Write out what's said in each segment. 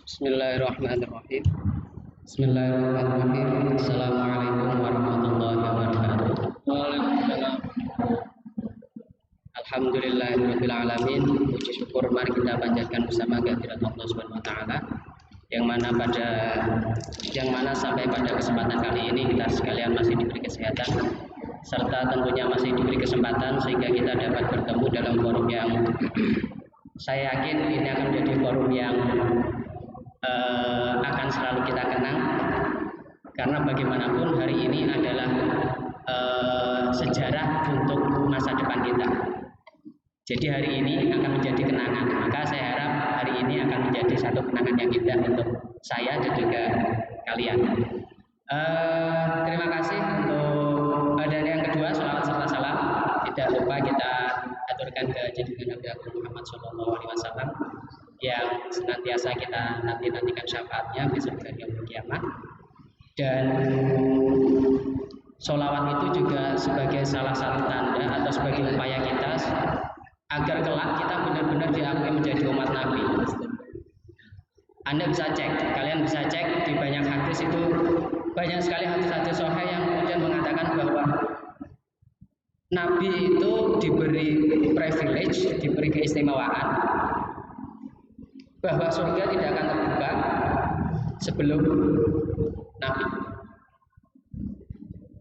Bismillahirrahmanirrahim. Bismillahirrahmanirrahim. Assalamualaikum warahmatullahi wabarakatuh. Waalaikumsalam. Alhamdulillahirabbil alamin. Puji syukur mari kita panjatkan bersama kehadirat Allah Subhanahu wa taala. Yang mana sampai pada kesempatan kali ini kita sekalian masih diberi kesehatan serta tentunya masih diberi kesempatan sehingga kita dapat bertemu dalam forum yang saya yakin ini akan menjadi forum yang akan selalu kita kenang, karena bagaimanapun hari ini adalah sejarah untuk masa depan kita. Jadi hari ini akan menjadi kenangan, maka saya harap hari ini akan menjadi satu kenangan yang indah untuk saya dan juga kalian. Terima kasih untuk dan yang kedua, sholawat serta salam tidak lupa kita aturkan ke junjungan Nabi Muhammad SAW yang senantiasa kita nantikan syafaatnya besok hari yaumul kiamat. Dan sholawat itu juga sebagai salah satu tanda atau sebagai upaya kita agar kelak kita benar-benar diakui menjadi umat Nabi. Anda bisa cek, kalian bisa cek di banyak hadis itu, banyak sekali hadis-hadis sahih yang kemudian mengatakan bahwa Nabi itu diberi privilege, diberi keistimewaan bahwa surga tidak akan terbuka sebelum Nabi.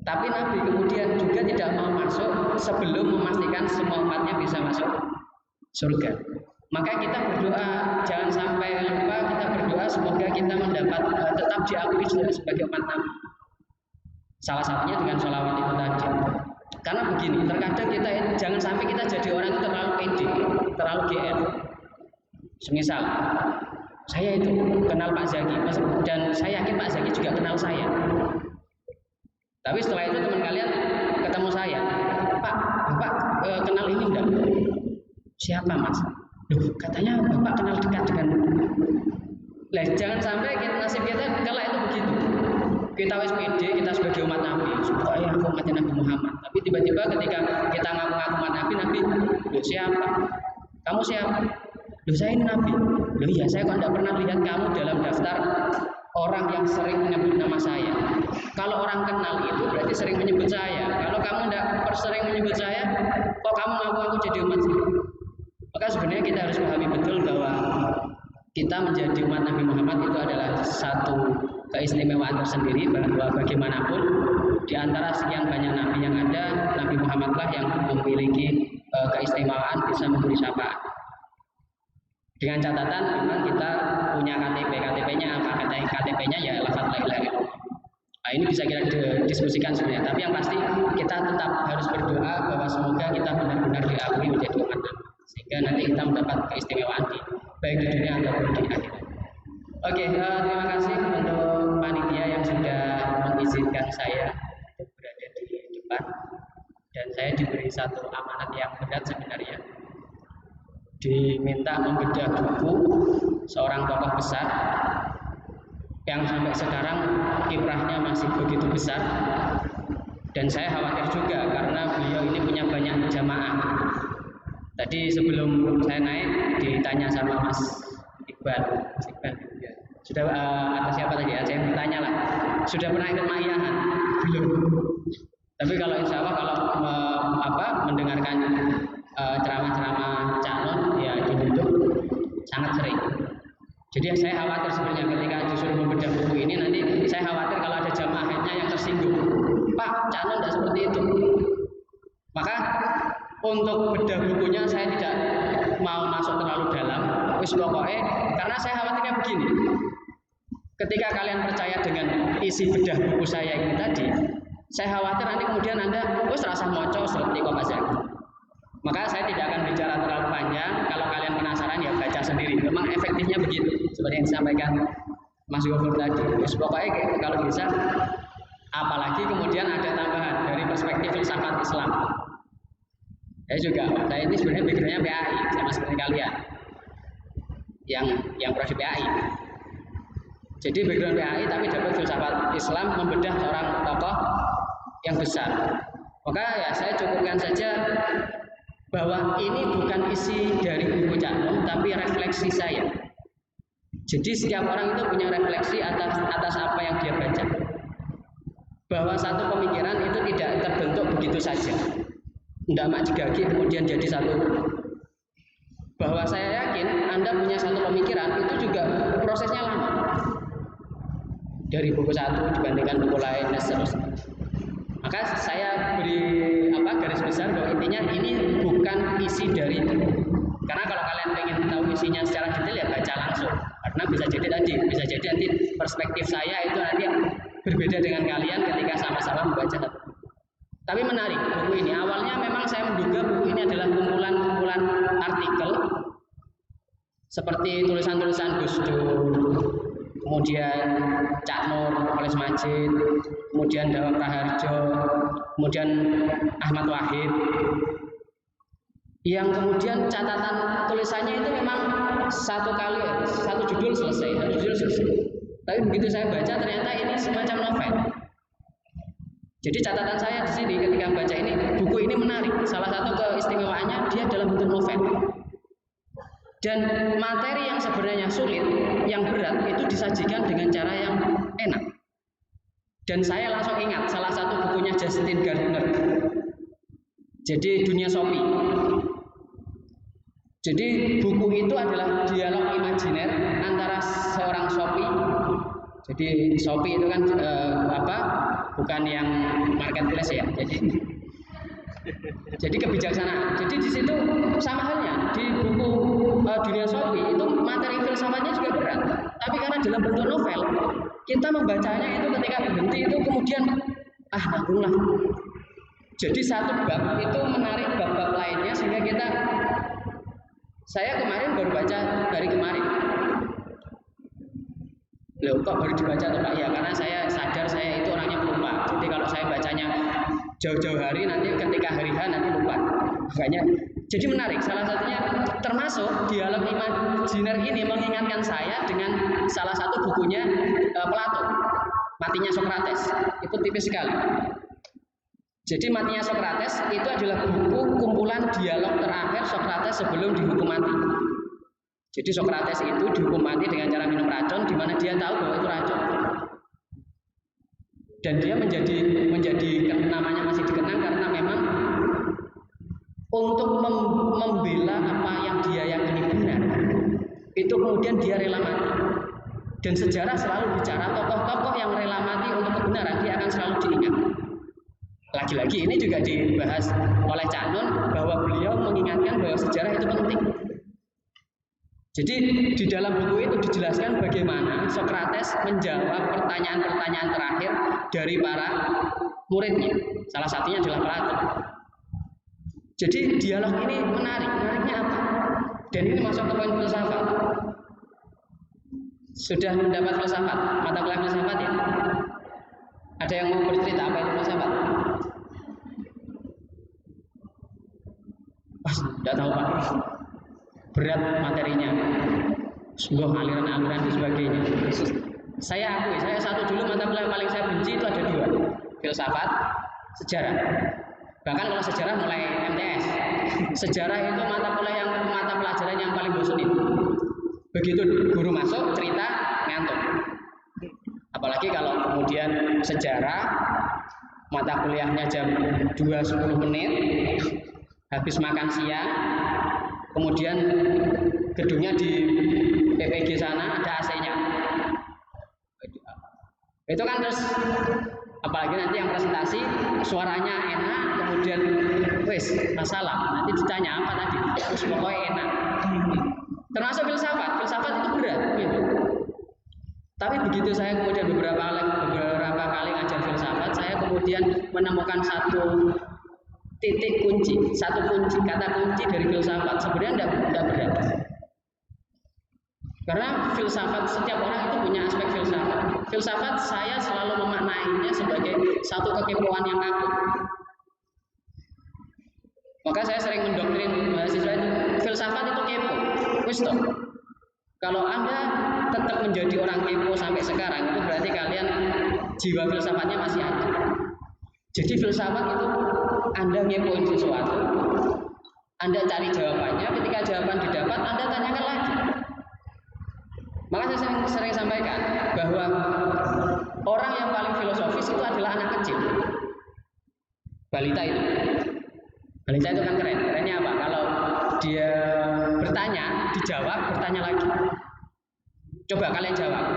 Tapi Nabi kemudian juga tidak mau masuk sebelum memastikan semua umatnya bisa masuk surga. Maka kita berdoa, jangan sampai lupa kita berdoa semoga kita mendapat tetap diakui juga sebagai umat Nabi. Salah satunya dengan sholawat itu tadi. Karena begini, terkadang kita jangan sampai kita jadi orang itu terlalu pede, terlalu GR. Semisal saya itu kenal Pak Zaki dan saya yakin Pak Zaki juga kenal saya. Tapi setelah itu teman kalian ketemu saya, Pak kenal ini enggak? Siapa Mas? Loh, katanya Bapak kenal dekat dengan. Lah, jangan sampai nasib kita kala itu begitu. Kita wis pede, kita sebagai umat Nabi, supaya aku umat Nabi Muhammad. Tapi tiba-tiba ketika kita ngaku-ngaku umat Nabi, loh siapa? Kamu siapa? Loh saya ini Nabi. Loh iya, saya kok tidak pernah lihat kamu dalam daftar orang yang sering menyebut nama saya. Kalau orang kenal itu berarti sering menyebut saya. Kalau kamu tidak sering menyebut saya, kok kamu ngaku-ngaku jadi umat saya? Maka sebenarnya kita harus pahami betul bahwa kita menjadi umat Nabi Muhammad itu adalah satu keistimewaan tersendiri, bahwa bagaimanapun di antara sekian banyak nabi yang ada, Nabi Muhammadlah yang memiliki keistimewaan bisa memberi syafaat. Dengan catatan memang kita punya KTP. KTP-nya apa? KTP-nya ya lafaz la ilaha illallah. Nah, ini bisa kita diskusikan sebenarnya, tapi yang pasti kita tetap harus berdoa bahwa semoga kita benar-benar diakui menjadi umat Nabi, sehingga nanti kita mendapat keistimewaan baik di dunia ataupun di akhirat. Oke, terima kasih untuk panitia yang sudah mengizinkan saya untuk berada di depan, dan saya diberi satu amanat yang berat sebenarnya, diminta membedah buku seorang tokoh besar yang sampai sekarang kiprahnya masih begitu besar, dan saya khawatir juga karena beliau ini punya banyak jamaah. Tadi sebelum saya naik ditanya sama Mas Iqbal sudah atau siapa tadi ya, saya bertanya lah, sudah pernah ikut maiyahan? Belum. Tapi kalau insya Allah kalau mendengarkan ceramah-ceramah Cak Non ya di YouTube sangat sering. Jadi saya khawatir sebenarnya ketika disuruh membedah buku ini, nanti saya khawatir kalau ada jamaahnya yang tersinggung, Pak Cak Non tidak seperti itu. Maka untuk bedah bukunya saya tidak mau masuk terlalu dalam, wis pokoknya, karena saya khawatirnya begini. Ketika kalian percaya dengan isi bedah buku saya ini tadi, saya khawatir nanti kemudian Anda wis rasa moco seperti kok Mas Zaki. Maka saya tidak akan bicara terlalu panjang. Kalau kalian penasaran ya baca sendiri. Memang efektifnya begitu, seperti yang disampaikan Mas Gofur tadi. Wis pokoknya kalau bisa, apalagi kemudian ada tambahan dari perspektif filsafat Islam. Saya ini sebenarnya backgroundnya PAI sama seperti kalian yang prodi PAI. Jadi background PAI tapi dapat filsafat Islam, membedah seorang tokoh yang besar. Maka ya saya cukupkan saja bahwa ini bukan isi dari buku Cak Non, tapi refleksi saya. Jadi setiap orang itu punya refleksi atas apa yang dia baca. Bahwa satu pemikiran itu tidak terbentuk begitu saja. Tidak mak digagi kemudian jadi satu. Bahwa saya yakin Anda punya satu pemikiran itu juga prosesnya lama. Dari buku satu dibandingkan buku lain dan seterusnya. Maka saya beri garis besar bahwa intinya ini bukan isi dari buku. Karena kalau kalian pengen tahu isinya secara detail ya baca langsung. Karena bisa jadi nanti perspektif saya itu nanti berbeda dengan kalian ketika sama-sama membaca satu buku. Tapi menarik buku ini. Awalnya memang saya menduga buku ini adalah kumpulan artikel seperti tulisan-tulisan Gus Dur, kemudian Cak Nur, Oles Majid, kemudian Dawang Raharjo, kemudian Ahmad Wahid, yang kemudian catatan tulisannya itu memang satu judul selesai. Tapi begitu saya baca ternyata ini semacam novel. Jadi catatan saya di sini ketika baca ini, buku ini menarik. Salah satu keistimewaannya dia dalam bentuk novel. Dan materi yang sebenarnya sulit, yang berat itu disajikan dengan cara yang enak. Dan saya langsung ingat salah satu bukunya Justin Gardner. Jadi Dunia Sophie. Jadi buku itu adalah dialog imajiner antara seorang Sophie. Jadi Sophie itu kan bukan yang marketplace ya. Jadi kebijaksanaan. Jadi di situ sama halnya di buku Dunia Sophie itu materi filsafatnya juga berat. Tapi karena dalam bentuk novel, kita membacanya itu ketika berhenti itu kemudian nanggunglah. Jadi satu bab itu menarik bab-bab lainnya sehingga saya kemarin baru baca dari kemarin. Loh kok baru dibaca tuh Pak? Ya karena saya sadar saya itu orangnya pelupa. Jadi kalau saya bacanya jauh-jauh hari nanti ketika hari H nanti lupa. Makanya jadi menarik. Salah satunya termasuk dialog imajiner ini mengingatkan saya dengan salah satu bukunya Plato, Matinya Sokrates. Itu tipis sekali. Jadi Matinya Sokrates itu adalah buku kumpulan dialog terakhir Sokrates sebelum dihukum mati. Jadi Sokrates itu dihukum mati dengan cara minum racun, di mana dia tahu bahwa itu racun. Dan dia menjadi namanya masih dikenang karena memang untuk membela apa yang dia yakini benar, itu kemudian dia rela mati. Dan sejarah selalu bicara tokoh-tokoh yang rela mati untuk kebenaran dia akan selalu diingat. Lagi-lagi ini juga dibahas oleh Cak Nun bahwa beliau mengingatkan bahwa sejarah itu penting. Jadi di dalam buku itu dijelaskan bagaimana Sokrates menjawab pertanyaan-pertanyaan terakhir dari para muridnya. Salah satunya adalah Plato. Jadi dialog ini menarik. Menariknya apa? Dan ini masuk ke poin filsafat. Sudah mendapat filsafat, mata kuliah filsafat ya? Ada yang mau bercerita apa itu filsafat? Tidak tahu Pak. Berat materinya, sebuah aliran-aliran dan sebagainya. Saya akui, saya satu dulu mata kuliah paling saya benci itu ada dua, filsafat, sejarah. Bahkan kalau sejarah mulai MTS, sejarah itu mata pelajaran yang paling bosenin. Begitu guru masuk cerita ngantuk. Apalagi kalau kemudian sejarah mata kuliahnya jam 2.10 menit, habis makan siang. Kemudian gedungnya di PPG sana ada AC-nya. Itu kan terus apalagi nanti yang presentasi suaranya enak, kemudian masalah. Nanti ditanya apa tadi? Terus pokoknya enak. Termasuk filsafat itu berat gitu. Tapi begitu saya kemudian beberapa kali ngajar filsafat, saya kemudian menemukan satu titik kunci, kata kunci dari filsafat sebenarnya tidak berat. Karena filsafat setiap orang itu punya aspek filsafat. Filsafat saya selalu memaknainya sebagai satu kekepoan yang akut. Maka saya sering mendoktrin mahasiswa itu filsafat itu kepo. Wis toh. Kalau Anda tetap menjadi orang kepo sampai sekarang itu berarti kalian jiwa filsafatnya masih ada. Jadi filsafat itu Anda ngepoin sesuatu, Anda cari jawabannya, ketika jawaban didapat, Anda tanyakan lagi. Maka saya sering sampaikan bahwa orang yang paling filosofis itu adalah anak kecil. Balita itu. Balita itu kan keren. Kerennya apa? Kalau dia bertanya, dijawab, bertanya lagi. Coba kalian jawab.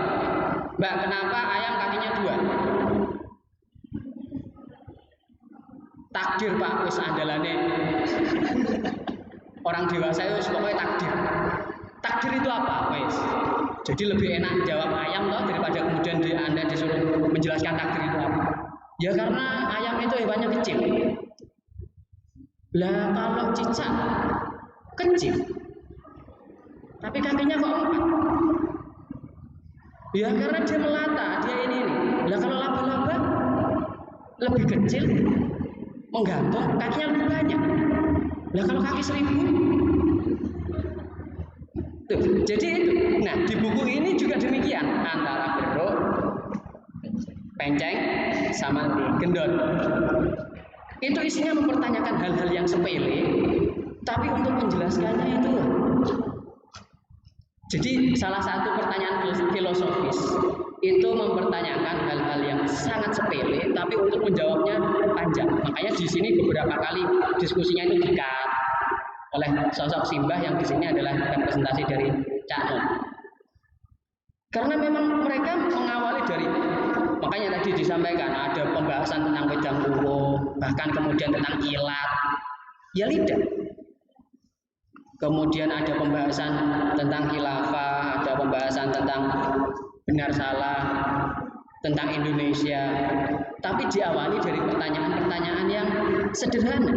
Mbak, kenapa ayam kakinya 2? Takdir Pak, wis andalane. Orang dewasa itu pokoknya takdir. Takdir itu apa? Wis. Jadi lebih enak jawab ayam loh daripada kemudian Anda disuruh menjelaskan takdir itu apa. Ya karena ayam itu hewannya kecil. Lah kalau cicak kecil, tapi kakinya kok 4? Ya karena dia melata, dia ini. Lah kalau laba-laba lebih kecil, menggantung, kakinya lebih banyak. Lah kalau kaki 1000? Tuh, jadi itu. Nah di buku ini juga demikian, antara beruk, penceng, sama gendon. Itu isinya mempertanyakan hal-hal yang sepele, tapi untuk menjelaskannya itu. Jadi salah satu pertanyaan filosofis itu mempertanyakan hal-hal yang sangat sepele, tapi untuk menjawabnya panjang. Makanya di sini beberapa kali diskusinya itu dikat oleh sosok Simbah yang di sini adalah representasi dari Cak Nun. Karena memang mereka mengawali dari, makanya tadi disampaikan ada pembahasan tentang wedang uwo, bahkan kemudian tentang ilat, ya lidah. Kemudian ada pembahasan tentang khilafah, ada pembahasan tentang benar salah, tentang Indonesia. Tapi diawali dari pertanyaan-pertanyaan yang sederhana.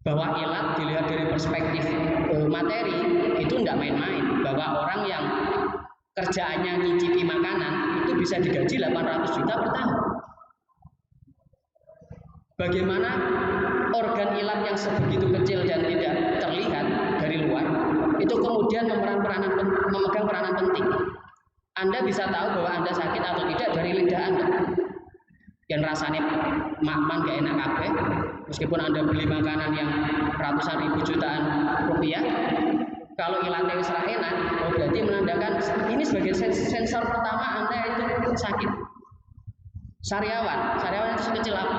Bahwa ilat dilihat dari perspektif materi itu tidak main-main. Bahwa orang yang kerjaannya nyicipi makanan itu bisa digaji 800 juta per tahun. Bagaimana organ ilat yang sebegitu kecil dan tidak terlihat dari luar itu kemudian memegang peranan penting. Anda bisa tahu bahwa Anda sakit atau tidak dari lidah Anda. Yang rasanya makman gak enak kabeh, meskipun Anda beli makanan yang ratusan ribu jutaan rupiah, kalau ilatnya wis ra enak, oh berarti menandakan ini sebagai sensor pertama Anda itu sakit. Sariawan itu sekecil apa?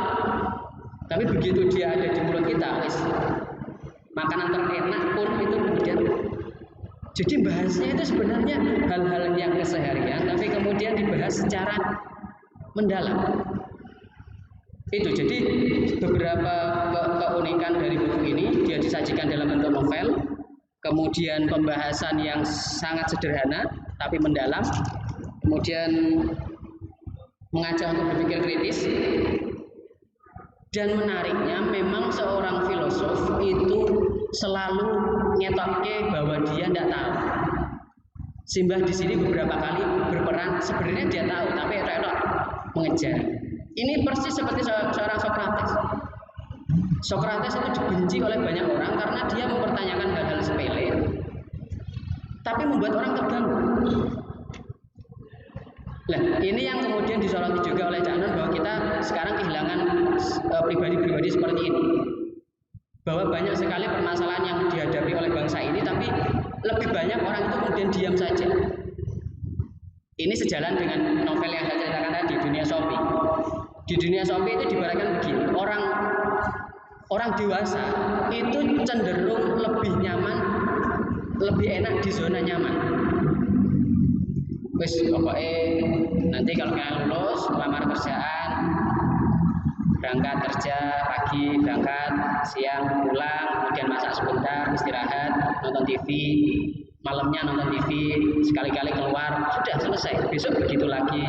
Tapi begitu dia ada di mulut kita, wis makanan terenak pun itu kemudian. Jadi bahasnya itu sebenarnya hal-hal yang keseharian, tapi kemudian dibahas secara mendalam. Itu jadi beberapa keunikan dari buku ini, dia disajikan dalam bentuk novel, kemudian pembahasan yang sangat sederhana tapi mendalam, kemudian mengajak untuk berpikir kritis. Dan menariknya memang seorang filosof itu selalu nyetoknya bahwa dia tidak tahu. Simbah di sini beberapa kali berperan, sebenarnya dia tahu tapi elok mengejar. Ini persis seperti seorang Sokrates. Sokrates itu dibenci oleh banyak orang karena dia mempertanyakan hal-hal sepele, tapi membuat orang terganggu. Nah, ini yang kemudian disoroti juga oleh Cak Nun bahwa kita sekarang kehilangan pribadi-pribadi seperti ini. Bahwa banyak sekali permasalahan yang dihadapi oleh bangsa ini, tapi lebih banyak orang itu kemudian diam saja. Ini sejalan dengan novel yang saya ceritakan tadi, Dunia Sopi. Di Dunia Sopi itu diibaratkan begini, orang dewasa itu cenderung lebih nyaman, lebih enak di zona nyaman. Wes pokoknya nanti kalau kalian lulus, lamar kerjaan, berangkat kerja pagi, berangkat siang, pulang, kemudian masak sebentar, istirahat, nonton TV, malamnya nonton TV, sekali-kali keluar, sudah selesai. Besok begitu lagi.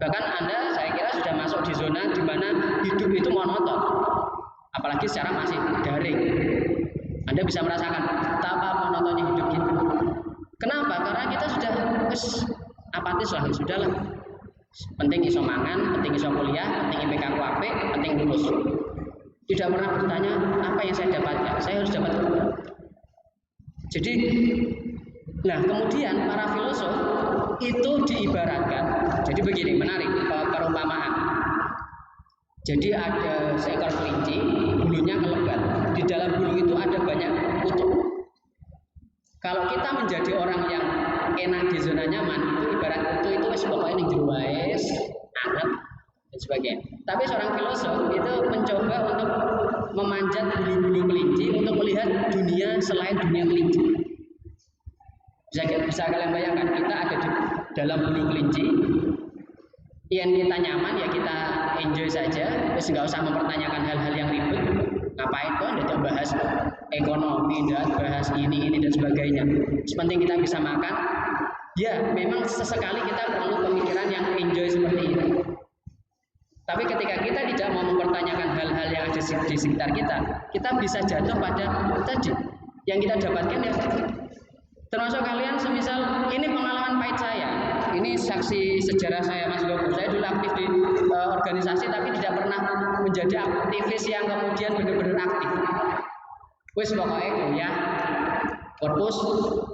Bahkan Anda, saya kira sudah masuk di zona di mana hidup itu monoton, apalagi secara masih daring. Anda bisa merasakan betapa monotonnya hidup kita. Kenapa? Karena kita sudah apatis lah, sudahlah. Penting iso mangan, penting iso kuliah, penting IPK ku apik, penting lulus. Tidak pernah bertanya apa yang saya dapatkan, saya harus dapat apa. Jadi, nah kemudian para filosof itu diibaratkan. Jadi begini, menarik perumpamaan. Jadi ada seekor kelinci, bulunya kelebat. Di dalam bulu itu ada banyak kutu. Kalau kita menjadi orang yang enak di zona nyaman itu ibarat kutu itu wis pokoknya ning jero wae, anget dan sebagainya. Tapi seorang filosof itu mencoba untuk memanjat bulu-bulu kelinci untuk melihat dunia selain dunia kelinci. Bisa kalian bayangkan kita ada di dalam bulu kelinci, yang kita nyaman ya kita enjoy saja, terus nggak usah mempertanyakan hal-hal yang ribet. Ngapain kok udah bahas ekonomi, udah bahas ini dan sebagainya. Sepenting kita bisa makan. Ya memang sesekali kita perlu pemikiran yang enjoy seperti itu. Tapi ketika kita tidak mau mempertanyakan hal-hal yang ada di sekitar kita bisa jatuh pada tadi yang kita dapatkan ya. Termasuk kalian semisal ini pengalaman pahit saya, ini saksi sejarah saya Mas Gogo. Saya dulu aktif di organisasi tapi tidak pernah menjadi aktivis yang kemudian benar-benar aktif. Wis pokoknya kuliah, korpus,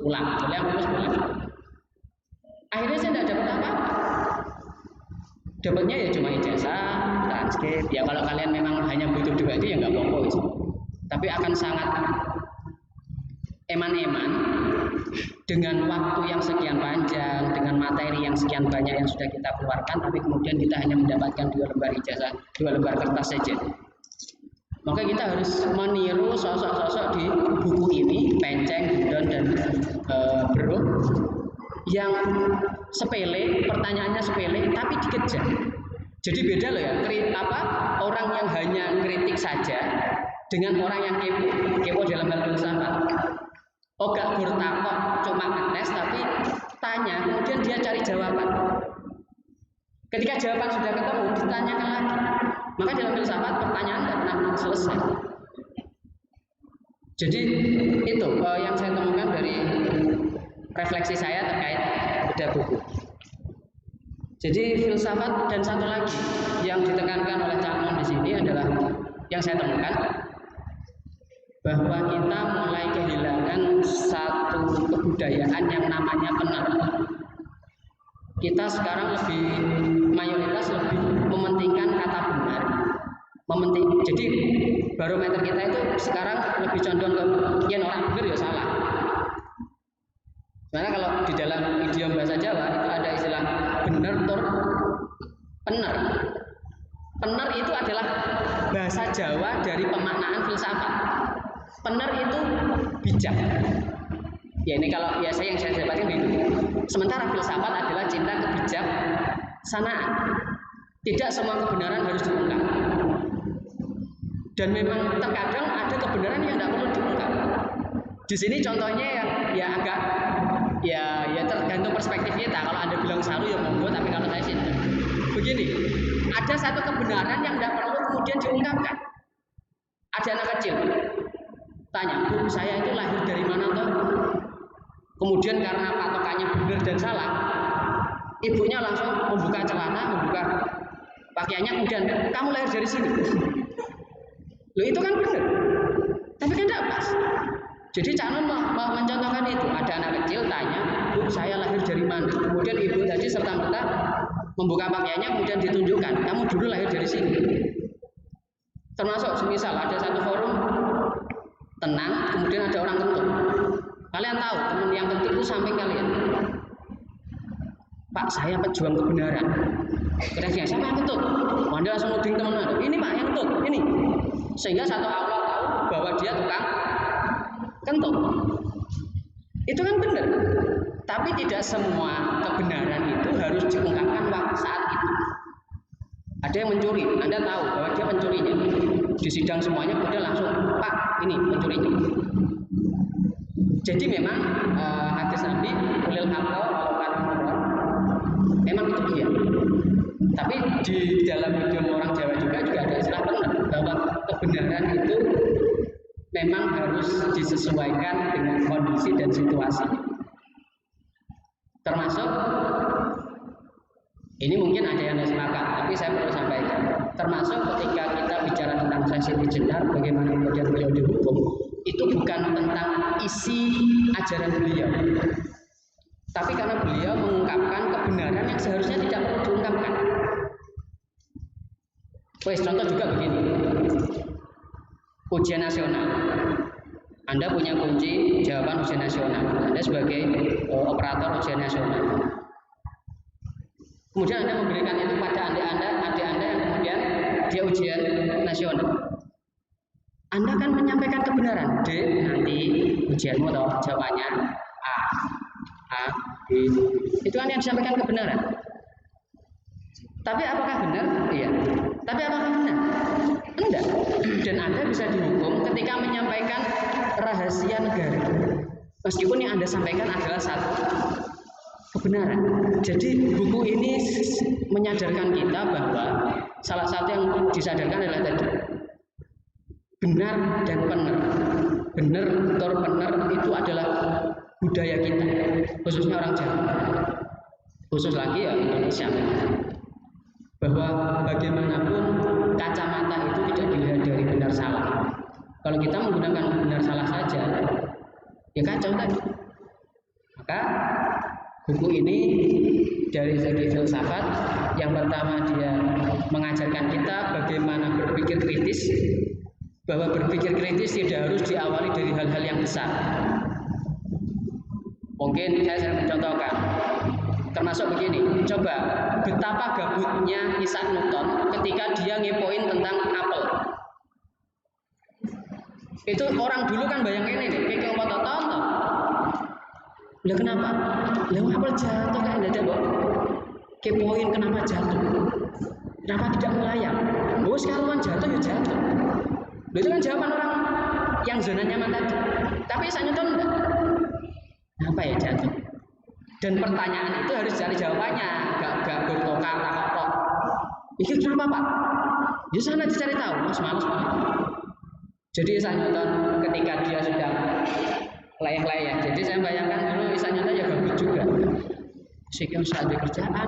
pulang, kuliah, korpus, pulang. Akhirnya saya tidak dapat apa-apa. Dapatnya ya cuma ijazah, transkrip. Ya kalau kalian memang hanya butuh dua itu ya nggak apa-apa. Tapi akan sangat eman-eman dengan waktu yang sekian panjang, dengan materi yang sekian banyak yang sudah kita keluarkan, tapi kemudian kita hanya mendapatkan 2 lembar ijazah, 2 lembar kertas saja. Maka kita harus meniru sosok-sosok di buku ini, Penceng, Gudon, dan Beruh, yang sepele, pertanyaannya sepele, tapi dikejar. Jadi beda loh ya, orang yang hanya kritik saja dengan orang yang kepo dalam hal filsafat. Oh gak bertakok, cuma ngetes tapi tanya, kemudian dia cari jawaban. Ketika jawaban sudah ketemu, ditanyakan lagi. Maka dalam filsafat pertanyaan tidak pernah selesai. Jadi itu yang saya temukan dari refleksi saya terkait beda buku. Jadi filsafat dan satu lagi yang ditekankan oleh Cak Mon di sini adalah yang saya temukan bahwa kita mulai kehilangan satu kebudayaan yang namanya benar. Kita sekarang mayoritas lebih mementingkan kata benar. Jadi barometer kita itu sekarang lebih condong ke yang orang benar ya salah. Karena kalau di dalam idiom bahasa Jawa itu ada istilah benar tur pener. Pener itu adalah bahasa Jawa dari pemaknaan filsafat. Pener itu bijak. Ya ini kalau biasa yang saya dapatkan begitu. Sementara filsafat adalah cinta kebijaksanaan. Tidak semua kebenaran harus diungkap. Dan memang terkadang ada kebenaran yang tidak perlu diungkap. Di sini contohnya yang agak ya tergantung perspektif kita. Kalau Anda bilang saru ya monggo, tapi kalau saya sih begini, ada satu kebenaran yang tidak perlu kemudian diungkapkan. Ada anak kecil tanya, Bu, saya itu lahir dari mana toh? Kemudian karena patokannya benar dan salah, ibunya langsung membuka celana, membuka pakaiannya, kemudian kamu lahir dari sini. Loh itu kan benar, tapi kan tidak pas. Jadi Cak Nun mencontohkan itu. Ada anak kecil tanya, Bu, saya lahir dari mana? Kemudian ibu tadi serta-merta membuka pakaiannya, kemudian ditunjukkan, kamu dulu lahir dari sini. Termasuk semisal ada satu forum tenang, kemudian ada orang kentut. Kalian tahu teman yang kentut itu samping kalian. Pak, saya pejuang kebenaran. Kira-kira siapa yang kentut? Anda langsung nuding teman Anda. Ini Pak yang kentut, ini. Sehingga satu Allah tahu bahwa dia tukang kentut. Itu kan benar. Tapi tidak semua kebenaran itu harus diungkapkan saat itu. Ada yang mencuri, Anda tahu bahwa dia pencurinya. Di sidang semuanya kemudian langsung, Pak, ini pencurinya. Jadi memang hadis Nabi ulil haqqa memang itu iya. Tapi di dalam idiom orang Jawa juga ada istilah benar bahwa kebenaran itu memang harus disesuaikan dengan kondisi dan situasi. Termasuk ini mungkin ada yang tidak sepakat, tapi saya perlu sampaikan. Termasuk ketika kita bicara tentang sensitif jenar, bagaimana kemudian beliau dihukum, itu bukan tentang isi ajaran beliau, tapi karena beliau mengungkapkan kebenaran yang seharusnya tidak perlu diungkapkan. Contoh juga begini, ujian nasional. Anda punya kunci jawaban ujian nasional. Anda sebagai operator ujian nasional. Kemudian Anda memberikan itu pada adik Anda yang kemudian dia ujian nasional. Anda kan menyampaikan kebenaran. D, nanti ujianmu atau jawabannya A, B. Itu kan yang disampaikan kebenaran. Tapi apakah benar? Iya. Tapi apakah benar? Enggak. Dan Anda bisa dihukum ketika menyampaikan rahasia negara. Meskipun yang Anda sampaikan adalah satu kebenaran. Jadi buku ini menyadarkan kita bahwa salah satu yang disadarkan adalah tadi benar dan benar. Benar atau benar itu adalah budaya kita, khususnya orang Jawa. Khusus lagi ya Indonesia. Bahwa bagaimanapun kacamata itu tidak dilihat dari benar salah. Kalau kita menggunakan benar salah saja, ya kacau tadi. Maka buku ini dari segi filsafat, yang pertama dia mengajarkan kita bagaimana berpikir kritis, bahwa berpikir kritis tidak harus diawali dari hal-hal yang besar. Mungkin saya mencontohkan, termasuk begini, coba betapa gabutnya Isaac Newton ketika dia ngepoin tentang apel. Itu orang dulu kan bayangin ini, kayak ngomong tonton. Lah kenapa? Lah apel jatuh kan ada mbok. Kepoin kenapa jatuh? Kenapa tidak melayang? Oh sekarang jatuh ya jatuh. Itu kan jawaban orang yang zona nyaman tadi. Tapi Isaac Newton enggak. Kenapa ya jatuh? Dan pertanyaan itu harus cari jawabannya, gak bertoka kok. Ini kenapa Pak? Ya sana dicari tahu, mas males Pak. Jadi Isaac Newton ketika dia sudah layah-layah. Jadi saya bayangkan dulu Isaac Newton ya gabut juga. Sekian saat di kerjaan,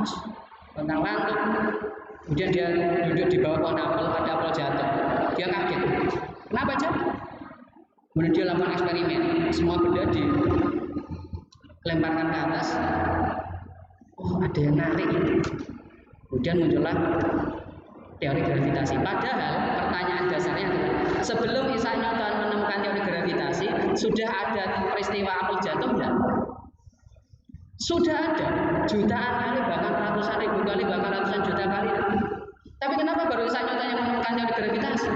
tentang lantuk. Kemudian dia duduk di bawah pohon apel, ada apel jatuh. Dia kaget. Kenapa jatuh? Kemudian dia lakukan eksperimen. Semua benda dilemparkan ke atas. Oh, ada yang narik. Kemudian muncullah teori gravitasi. Padahal pertanyaan dasarnya adalah sebelum Isaac Newton menemukan teori gravitasi, sudah ada peristiwa apel jatuh enggak? Sudah ada jutaan kali, bahkan ratusan ribu kali, bahkan ratusan juta kali. Tapi kenapa baru Isaac Newton yang menemukan teori gravitasi?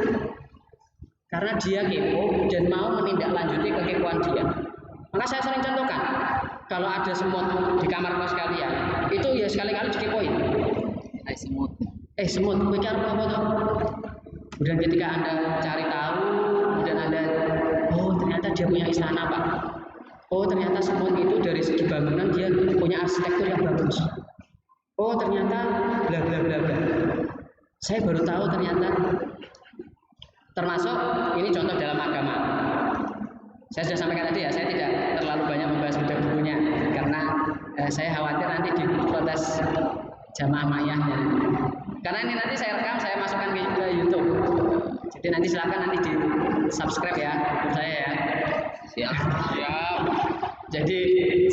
Karena dia kepo dan mau menindaklanjuti kekepoan dia. Maka saya sering contohkan, kalau ada semut di kamar kos kalian, itu ya sekali-kali dikepoin. Semut, pikir apa tuh? Kemudian ketika Anda cari tahu, kemudian Anda, oh ternyata dia punya istana Pak. Oh ternyata semut itu dari segi bangunan dia punya arsitektur yang bagus. Oh ternyata bla bla bla bla. Saya baru tahu ternyata. Termasuk ini contoh dalam agama. Saya sudah sampaikan tadi ya, saya tidak terlalu banyak membahas buku-bukunya karena saya khawatir nanti diprotes jamaah mayahnya. Karena ini nanti saya rekam, saya masukkan ke YouTube. Jadi nanti silakan nanti di subscribe ya YouTube saya ya. Siap. Jadi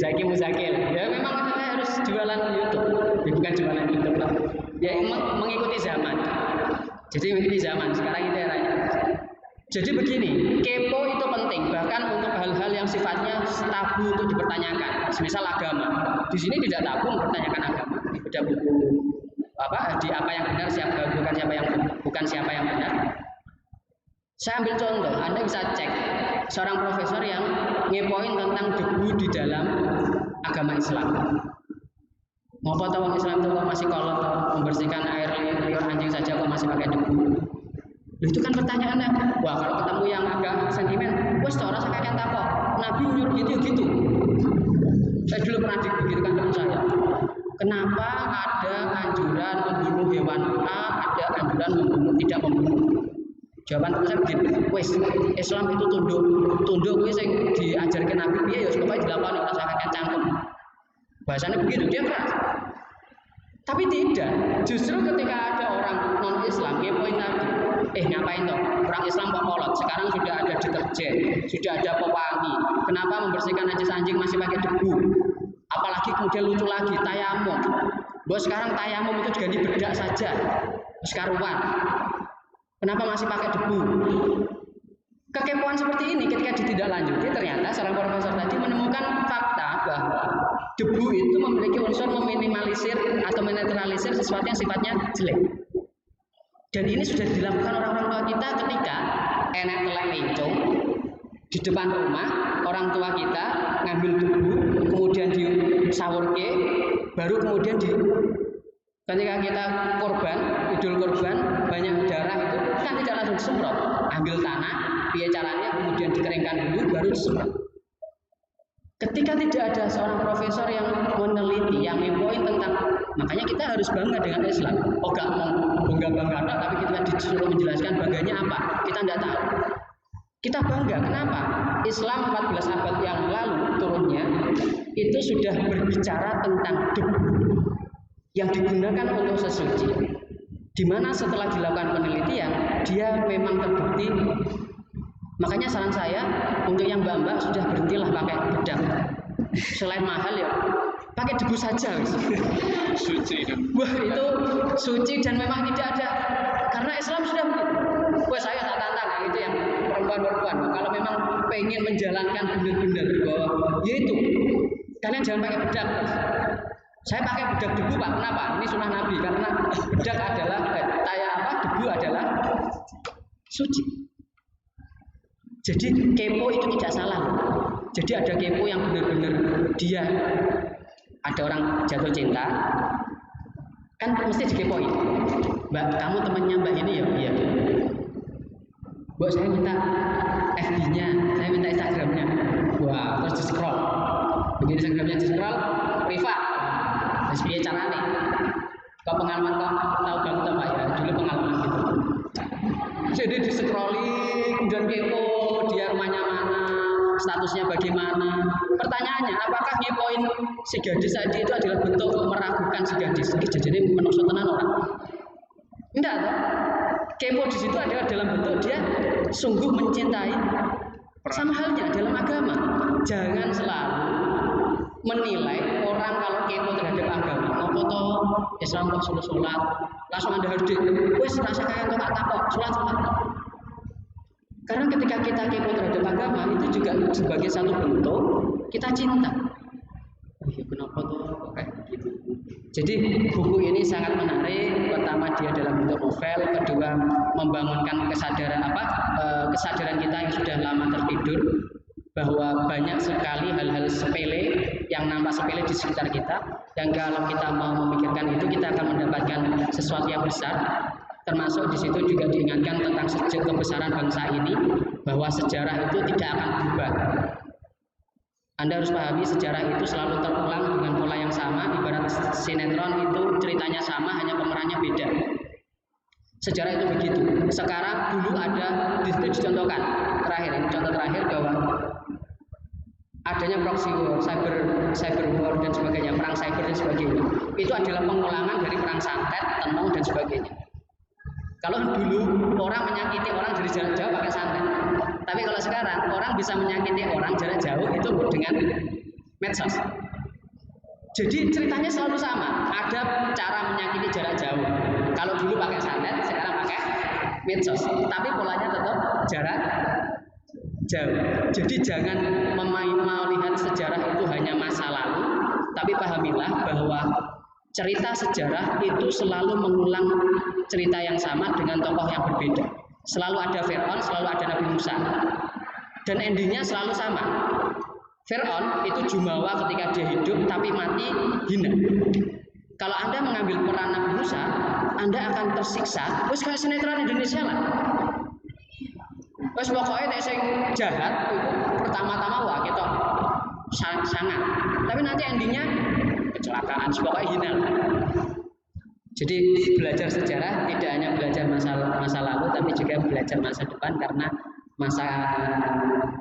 Zaki Muzakil. Ya memang saya harus jualan YouTube, bukan jualan YouTube lah. Ya mengikuti zaman. Jadi mengikuti zaman. Sekarang itu eranya. Jadi begini, kepo itu penting bahkan untuk hal-hal yang sifatnya tabu untuk dipertanyakan. Misal agama. Di sini tidak tabu mempertanyakan agama. Di beda buku di apa yang benar bukan siapa yang benar. Saya ambil contoh, Anda bisa cek seorang profesor yang ngepoin tentang debu di dalam agama Islam. Mau tahu Islam itu kok masih kolot membersihkan air liur anjing saja kok masih pakai debu. Itu kan pertanyaannya. Wah kalau ketemu yang agak sentimen, wes orang saya kakek takut. Nabi nyuruh gitu. Saya dulu pernah dibegitukan teman saya. Kenapa ada anjuran membunuh hewan A, ada anjuran tidak membunuh? Jawaban teman saya begini, wes Islam itu tunduk wes yang diajarkan Nabi ya supaya dilakukan orang saya kakek cangkem. Bahasanya begitu dia keras. Tapi tidak, justru ketika ada orang non-Islam, dia poin tadi, ngapain toh? Orang Islam kok kolot? Sekarang sudah ada deterjen, sudah ada pewangi. Kenapa membersihkan najis anjing masih pakai debu? Apalagi kemudian lucu lagi, tayamum. Bahwa sekarang tayamum itu diganti bedak saja, sekaruan. Kenapa masih pakai debu? Kekepoan seperti ini ketika ditindaklanjuti ternyata seorang profesor tadi menemukan fakta bahwa debu itu memiliki unsur meminimalisir atau menetralisir sesuatu yang sifatnya jelek. Dan ini sudah dilakukan orang-orang tua kita ketika enek telek lincung di depan rumah, orang tua kita ngambil debu kemudian disawurke, baru kemudian ketika kita idul kurban banyak darah itu kan tidak langsung disemprot, ambil tanah, biar caranya kemudian dikeringkan dulu baru disemprot. Ketika tidak ada seorang profesor yang meneliti, yang mempoin tentang, makanya kita harus bangga dengan Islam. Oh gak mau bangga-bangga, tapi kita disuruh menjelaskan bangganya apa, kita tidak tahu. Kita bangga, kenapa? Islam 14 abad yang lalu turunnya itu sudah berbicara tentang debu yang digunakan untuk sesuci, di mana setelah dilakukan penelitian dia memang terbukti. Makanya saran saya untuk yang mbak-mbak sudah berhentilah pakai bedak, selain mahal ya pakai debu saja. Suci kan? Wah itu suci dan memang tidak ada, karena Islam sudah begitu. Wah saya tak tantang itu yang perempuan-perempuan. Kalau memang pengen menjalankan benar-benar bahwa yaitu kalian jangan pakai bedak. Saya pakai bedak debu Pak, kenapa? Ini sunnah Nabi, karena bedak adalah debu adalah suci. Jadi kepo itu tidak salah. Jadi ada kepo yang benar-benar dia ada orang jatuh cinta, kan mesti dikepoin. Mbak, kamu temannya Mbak ini ya? Iya. Mbak, saya minta FB-nya, saya minta Instagram-nya. Wah, terus di scroll. Begitu Instagram-nya di scroll, privat. Terus biaya caranya. Kau pengalaman kok tahu banget Pak ya? Dulu pengalaman gitu. Jadi di scrolling dan kepo, dia rumahnya mana, statusnya bagaimana. Pertanyaannya, apakah ngepoin si gadis tadi itu adalah bentuk meragukan si gadis? Jadi menusuk tenan orang? Enggak toh? Kepo di situ adalah dalam bentuk dia sungguh mencintai. Sama halnya dalam agama, jangan selalu menilai orang kalau kepo terhadap agama. Apa toh Islam kok suruh sholat, langsung Anda hadir. Wes rasa kayak kok tak kok sholat. Karena ketika kita kepo terhadap agama itu juga sebagai satu bentuk kita cinta. Kenapa tuh kayak gitu? Jadi buku ini sangat menarik. Pertama dia dalam bentuk novel, kedua membangunkan kesadaran kita yang sudah lama tertidur bahwa banyak sekali hal-hal sepele yang nampak sepele di sekitar kita, dan kalau kita mau memikirkan itu kita akan mendapatkan sesuatu yang besar. Termasuk di situ juga diingatkan tentang sejarah kebesaran bangsa ini, bahwa sejarah itu tidak akan berubah. Anda harus pahami sejarah itu selalu terulang dengan pola yang sama. Ibarat sinetron itu ceritanya sama, hanya pemerannya beda. Sejarah itu begitu. Sekarang dulu ada di situ dicontohkan terakhir, ini contoh terakhir bahwa adanya proxy war, cyber war dan sebagainya, perang cyber dan sebagainya. Itu adalah pengulangan dari perang santet, tenung dan sebagainya. Kalau dulu orang menyakiti orang dari jarak jauh pakai santet, tapi kalau sekarang orang bisa menyakiti orang jarak jauh itu dengan medsos. Jadi ceritanya selalu sama. Ada cara menyakiti jarak jauh. Kalau dulu pakai santet, sekarang pakai medsos. Tapi polanya tetap jarak jauh. Jadi jangan melihat sejarah itu hanya masa lalu, tapi pahamilah bahwa cerita sejarah itu selalu mengulang cerita yang sama dengan tokoh yang berbeda. Selalu ada Fir'aun, selalu ada Nabi Musa. Dan endingnya selalu sama. Fir'aun itu jumawa ketika dia hidup, tapi mati hina. Kalau Anda mengambil peran Nabi Musa, Anda akan tersiksa. Wes kayak sinetron Indonesia lah. Wes pokoknya yang jahat itu pertama-tama wah kita sangat. Tapi nanti endingnya kecelakaan, pokoknya hina. Jadi belajar sejarah tidak hanya belajar masa lalu, tapi juga belajar masa depan, karena masa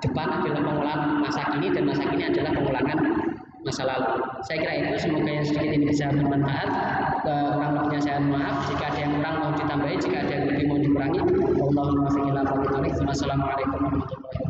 depan adalah pengulangan masa kini dan masa kini adalah pengulangan masa lalu. Saya kira itu, semoga yang sedikit ini bisa bermanfaat. Kurang lebihnya saya maaf. Jika ada yang kurang mau ditambahi, jika ada yang lebih mau dikurangi. Wassalamualaikum warahmatullahi wabarakatuh.